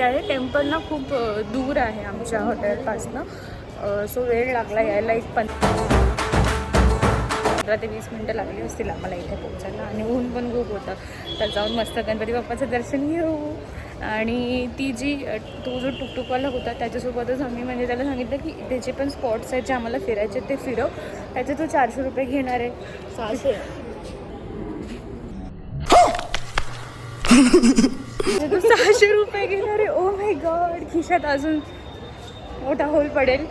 आहे. टेम्पल ना खूप दूर आहे आमच्या हॉटेलपासनं, सो वेळ लागला यायला. 15 ते 20 मिनटं लागली असतील आम्हाला इथे पोहोचायला. आणि ऊन पण खूप होतं. तर जाऊन मस्त गणपती बाप्पाचं दर्शन घेऊ. आणि ती तो जो टुकटुकवाला होता त्याच्यासोबतच आम्ही म्हणजे त्याला सांगितलं की त्याचे पण स्पॉट्स आहेत जे आम्हाला फिरायचे ते फिरव. त्याचे तो 400 रुपये घेणार आहे. 600 तो 600 रुपये घेणार आहे. ओ माय गॉड, खिशात अजून मोठा होल पडेल.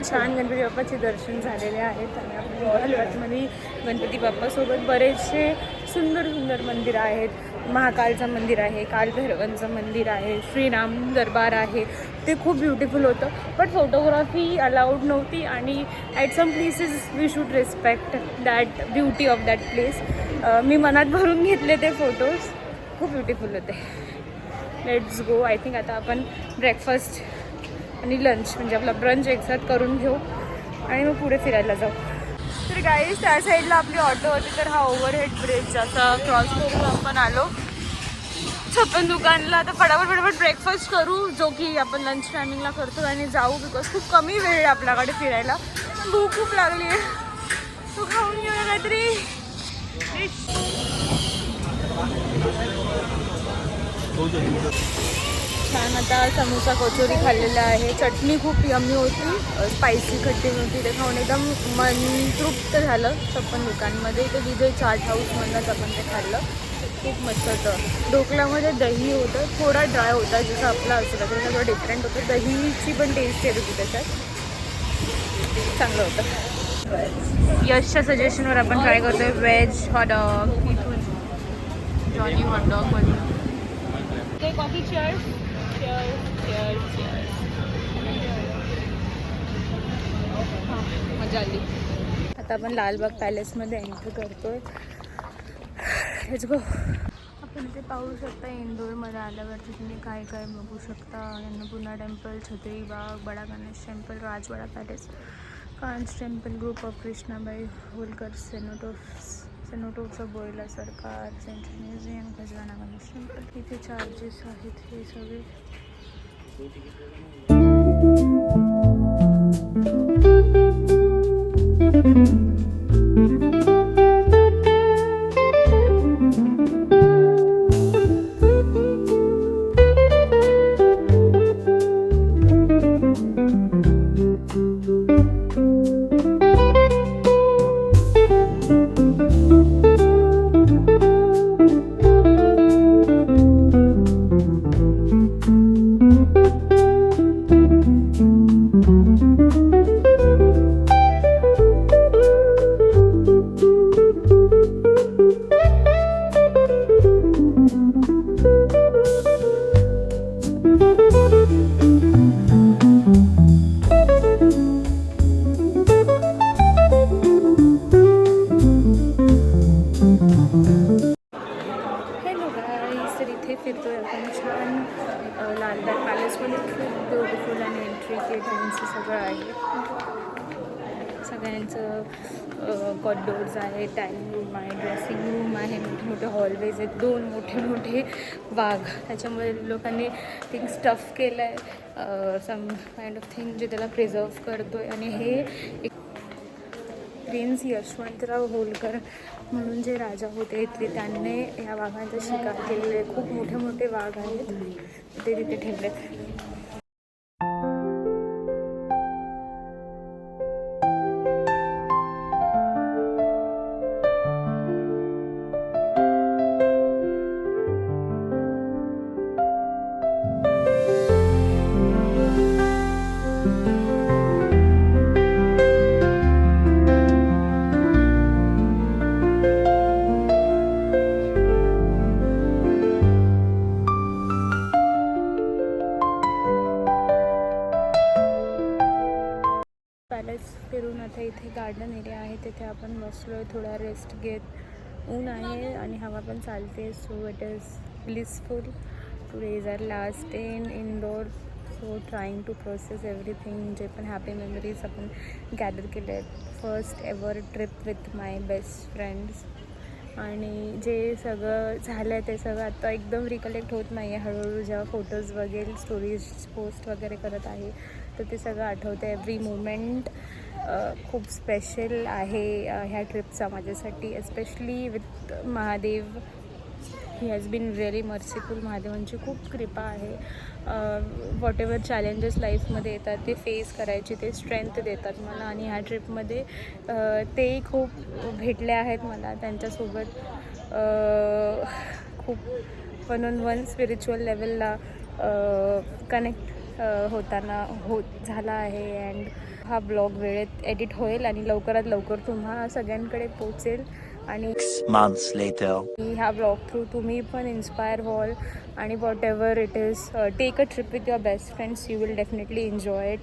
छान गणपती बाप्पाचे दर्शन झालेले आहेत. आणि आपल्या आतमध्ये गणपती बाप्पासोबत बरेचसे सुंदर सुंदर मंदिरं आहेत. महाकालचं मंदिर आहे, कालभैरवांचं मंदिर आहे, श्रीराम दरबार आहे. ते खूप ब्युटिफुल होतं. बट फोटोग्राफी अलाउड नव्हती. आणि at some places we should respect that beauty of that place. मी मनात भरून घेतले ते फोटोज. खूप ब्युटिफुल होते. Let's go. आय थिंक आता आपण ब्रेकफास्ट आणि लंच म्हणजे आपला ब्रंच एकसाथ करून घेऊ आणि मग पुढे फिरायला जाऊ. तर गाईज त्या साईडला आपली ऑटो होती. तर हा ओव्हरहेड ब्रिज असा क्रॉस करून आपण आलो छप्पन दुकानला. तर फटाफट ब्रेकफास्ट करू, जो की आपण लंच टायमिंगला करतो, आणि जाऊ. बिकॉज खूप कमी वेळ आहे आपल्याकडे फिरायला. भूक खूप लागली आहे. तू खाऊन घेऊया काहीतरी. छान आता समोसा कचोरी खाल्लेला आहे. चटणी खूप यम्मी होती, स्पायसी खट्टी होती. ते खाऊन एकदम मन तृप्त झालं. छप्पन दुकानमध्ये ते विजय चाट हाऊसमधनंच आपण ते खाल्लं. खूप मस्त होतं. ढोकळ्यामध्ये दही होतं, थोडा ड्राय होता जसं आपला असलं तरी थोडं डिफरंट होतं. दहीची पण टेस्ट येत होती त्याच्यात. चांगलं होतं. यशच्या सजेशनवर आपण ट्राय करतोय व्हेज हॉटडॉग. जॉनी हॉटडॉग बनवून ते कॉफी. चेअर्स. मजा आली. आता आपण लालबाग पॅलेसमध्ये एंट्री करतोय. Let's go. आपण इथे पाहू शकता इंदोरमध्ये आल्यावरती तुम्ही काय काय बघू शकता. Annapurna temple, Chhatri Bagh, Bada Ganesh temple, Rajwada palace, Kanch temple, group of Krishnabai Holkar, सेनोटोचा Bolia Sarkar, central museum, Khajrana Ganesh temple. इथे चार्जेस आहेत हे सगळे. फिरतोय आपण छान. लालबाग पॅलेसमध्ये खूप ब्युटिफुल आणि एंट्री त्यांचं सगळं आहे. सगळ्यांचं कॉरिडोर्स आहे, डायनिंग रूम आहे, ड्रेसिंग रूम आहे, मोठे मोठे हॉलवेज आहेत, 2 मोठे मोठे वाघ. त्याच्यामुळे लोकांनी थिंग स्टफ केलं आहे, सम काइंड ऑफ थिंग जे त्याला प्रिझर्व करतो आहे. आणि हे एक प्रिन्स यशवंतराव होलकर म्हणून जे राजा होते इथले, त्यांनी ह्या वाघांचा शिकार केलेले. खूप मोठे मोठे वाघ आहेत ते तिथे ठेवलेत. इथे गार्डन एरिया आहे, तिथे आपण बसलो आहे थोडा रेस्ट घेत. ऊन आहे आणि हवा पण चालते. So it is blissful. Today is our last day in Indore. So trying to process everything. जे पण हॅपी मेमरीज आपण गॅदर केले आहेत. First ever trip with my best friends. आणि जे सगळं झालं आहे ते सगळं आता एकदम रिकलेक्ट होत नाही आहे. हळूहळू जेव्हा फोटोज वगैरे स्टोरीज पोस्ट वगैरे करत आहे तर ते सगळं आठवतं. एव्हरी मोमेंट खूप स्पेशल आहे ह्या ट्रिपचा माझ्यासाठी. Especially with Mahadev. He has been really merciful. महादेवांची खूप कृपा आहे. वॉट एव्हर चॅलेंजेस लाईफमध्ये येतात ते फेस करायची ते स्ट्रेंथ देतात मला. आणि ह्या ट्रिपमध्ये तेही खूप भेटले आहेत मला. त्यांच्यासोबत खूप वन ऑन वन स्पिरिच्युअल लेवलला कनेक्ट होत झाला आहे. अँड हा ब्लॉग वेळेत एडिट होईल आणि लवकरात लवकर तुम्हा सगळ्यांकडे पोचेल. आणि ह्या ब्लॉग थ्रू तुम्ही पण इन्स्पायर व्हाल. आणि whatever it is, take a trip with your best friends. You will definitely enjoy it.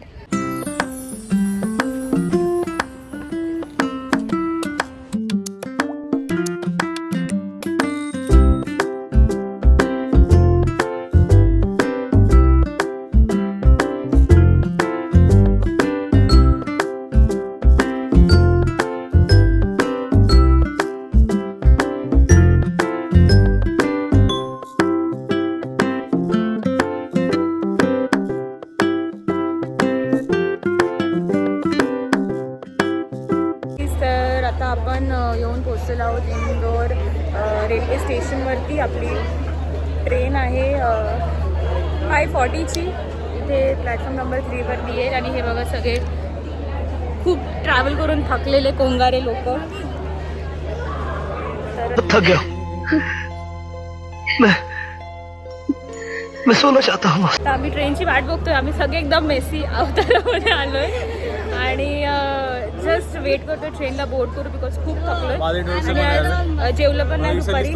आपण येऊन पोचलेलो आहोत इंदोर रेल्वे स्टेशनवरती. आपली ट्रेन आहे 5:40ची. इथे प्लॅटफॉर्म नंबर 3वरती आहे. आणि हे बघा सगळे खूप ट्रॅव्हल करून थकलेले कोंगारे लोक. तर मैं सोना चाहता हूँ. आता आम्ही ट्रेनची वाट बघतोय. आम्ही सगळे एकदम मेसी अवतारामध्ये आलोय आणि जस्ट वेट करतोय ट्रेनला बोर्ड करू बिकॉज खूप थकलोय. आणि आज जेवलं पण नाही दुपारी.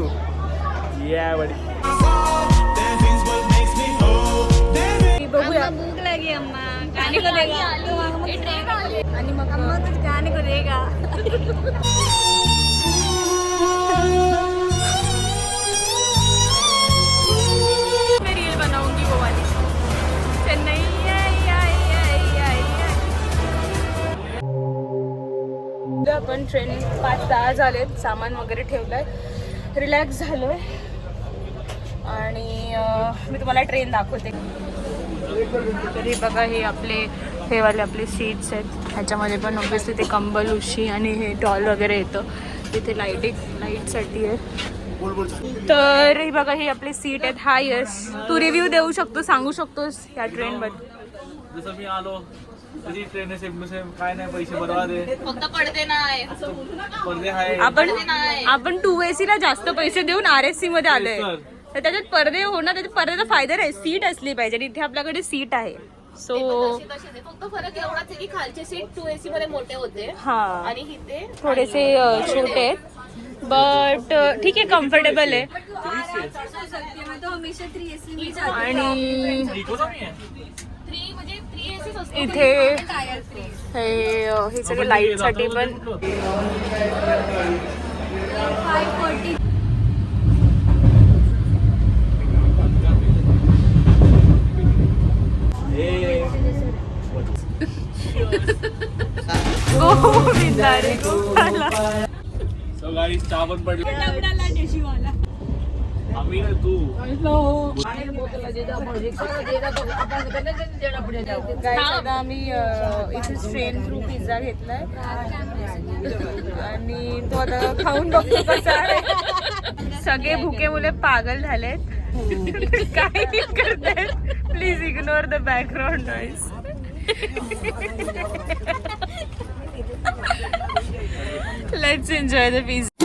बघूया भूक लागी अम्मा गाणे करेगा आणि मग अम्मा कुछ गाणे करेगा. रील बनाऊंगी वो वाली. चेन्नई आपण ट्रेन 5-10 झालेत. सामान वगैरे ठेवलंय. रिलॅक्स झालोय. आणि मी तुम्हाला ट्रेन दाखवते. तरी बघा हे आपले सीट्स आहेत. ह्याच्यामध्ये पण ऑब्विसली ते कंबल उशी आणि हे टॉल वगैरे येतं. तिथे लाईटसाठी आहे. तर हे बघा हे आपले सीट आहेत. हा यश तू रिव्ह्यू देऊ शकतो, सांगू शकतोस या ट्रेनबद्दल. जसं मी आलो तशी ट्रेन काय नाही, पैसे बरोबर आहे. फक्त पडदे नाही. पडदे आहे. आपण 2AC ला जास्त पैसे देऊन RSC मध्ये आलोय. तर त्याच्यात पडदे होणार. त्याच्यात पडद्याचा फायदा नाही. सीट असली पाहिजे. आणि इथे आपल्याकडे सीट आहे. सो फक्त फरक एवढाच आहे की खालचे सीट 2AC मध्ये मोठे होते हा आणि इथे थोडेसे छोटे आहेत. बट ठीक आहे, कम्फर्टेबल आहे. आणि इथे हे सगळं लाईटसाठी पण चहा पण पडली. आम्ही ना तू आम्ही इथे ट्रेन थ्रू पिझ्झा घेतलाय आणि तो आता खाऊन बघतो कसा आहे. सगळे भुके मुले पागल झालेत. काय करतायत. Please ignore the background noise. Let's enjoy the pizza.